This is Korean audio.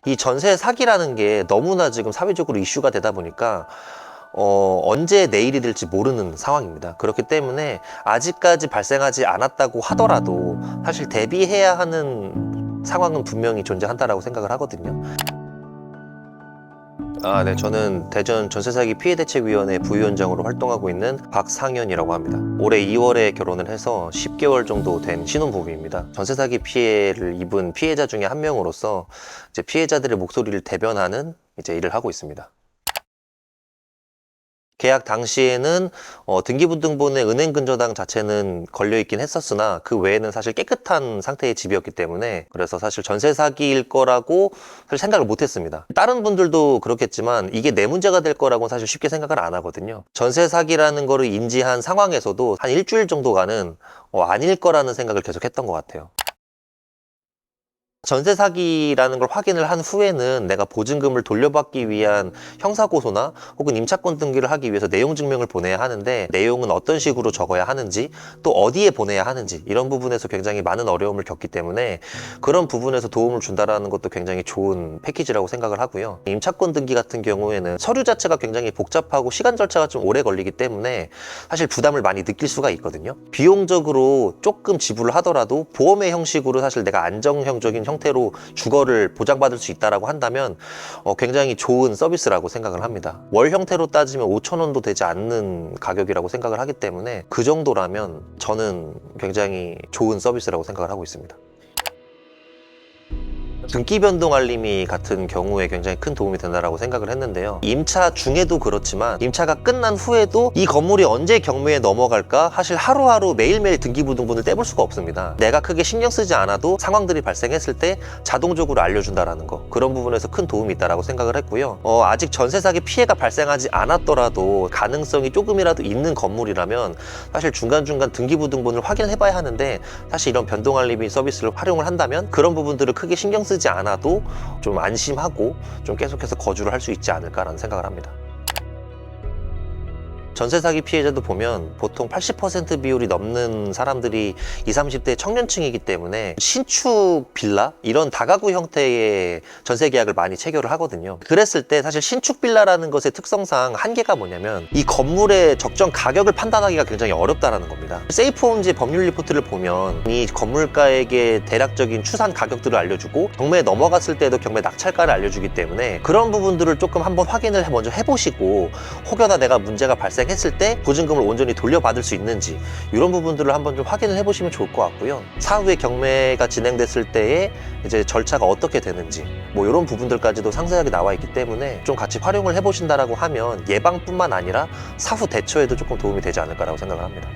이 전세 사기라는 게 너무나 지금 사회적으로 이슈가 되다 보니까 언제 내일이 될지 모르는 상황입니다. 그렇기 때문에 아직까지 발생하지 않았다고 하더라도 사실 대비해야 하는 상황은 분명히 존재한다라고 생각을 하거든요. 네. 저는 대전 전세사기 피해대책위원회 부위원장으로 활동하고 있는 박상현이라고 합니다. 올해 2월에 결혼을 해서 10개월 정도 된 신혼부부입니다. 전세사기 피해를 입은 피해자 중에 한 명으로서 이제 피해자들의 목소리를 대변하는 이제 일을 하고 있습니다. 계약 당시에는 등기부등본에 은행근저당 자체는 걸려있긴 했었으나 그 외에는 사실 깨끗한 상태의 집이었기 때문에 그래서 사실 전세 사기일 거라고 사실 생각을 못했습니다. 다른 분들도 그렇겠지만 이게 내 문제가 될 거라고는 사실 쉽게 생각을 안 하거든요. 전세 사기라는 거를 인지한 상황에서도 한 일주일 정도가는 아닐 거라는 생각을 계속 했던 것 같아요. 전세 사기라는 걸 확인을 한 후에는 내가 보증금을 돌려받기 위한 형사고소나 혹은 임차권 등기를 하기 위해서 내용 증명을 보내야 하는데 내용은 어떤 식으로 적어야 하는지 또 어디에 보내야 하는지 이런 부분에서 굉장히 많은 어려움을 겪기 때문에 그런 부분에서 도움을 준다라는 것도 굉장히 좋은 패키지라고 생각을 하고요. 임차권 등기 같은 경우에는 서류 자체가 굉장히 복잡하고 시간 절차가 좀 오래 걸리기 때문에 사실 부담을 많이 느낄 수가 있거든요. 비용적으로 조금 지불을 하더라도 보험의 형식으로 사실 내가 안정형적인 형태로 주거를 보장받을 수 있다라고 한다면 굉장히 좋은 서비스라고 생각을 합니다. 월 형태로 따지면 5,000원도 되지 않는 가격이라고 생각을 하기 때문에 그 정도라면 저는 굉장히 좋은 서비스라고 생각을 하고 있습니다. 등기 변동 알림이 같은 경우에 굉장히 큰 도움이 된다고 생각을 했는데요. 임차 중에도 그렇지만 임차가 끝난 후에도 이 건물이 언제 경매에 넘어갈까 사실 하루하루 매일매일 등기부등본을 떼볼 수가 없습니다. 내가 크게 신경 쓰지 않아도 상황들이 발생했을 때 자동적으로 알려준다라는 거, 그런 부분에서 큰 도움이 있다고 생각을 했고요. 아직 전세 사기 피해가 발생하지 않았더라도 가능성이 조금이라도 있는 건물이라면 사실 중간중간 등기부등본을 확인해 봐야 하는데 사실 이런 변동 알림이 서비스를 활용을 한다면 그런 부분들을 크게 신경 쓰지 않아도 좀 안심하고 좀 계속해서 거주를 할 수 있지 않을까라는 생각을 합니다. 전세 사기 피해자도 보면 보통 80% 비율이 넘는 사람들이 20, 30대 청년층이기 때문에 신축 빌라 이런 다가구 형태의 전세 계약을 많이 체결을 하거든요. 그랬을 때 사실 신축 빌라라는 것의 특성상 한계가 뭐냐면 이 건물의 적정 가격을 판단하기가 굉장히 어렵다라는 겁니다. 세이프홈즈의 법률 리포트를 보면 이 건물가에게 대략적인 추산 가격들을 알려주고 경매에 넘어갔을 때도 경매 낙찰가를 알려주기 때문에 그런 부분들을 조금 한번 확인을 먼저 해보시고 혹여나 내가 문제가 발생했을 때 보증금을 온전히 돌려받을 수 있는지 이런 부분들을 한번 좀 확인을 해보시면 좋을 것 같고요. 사후에 경매가 진행됐을 때에 이제 절차가 어떻게 되는지 뭐 이런 부분들까지도 상세하게 나와 있기 때문에 좀 같이 활용을 해보신다라고 하면 예방뿐만 아니라 사후 대처에도 조금 도움이 되지 않을까라고 생각을 합니다.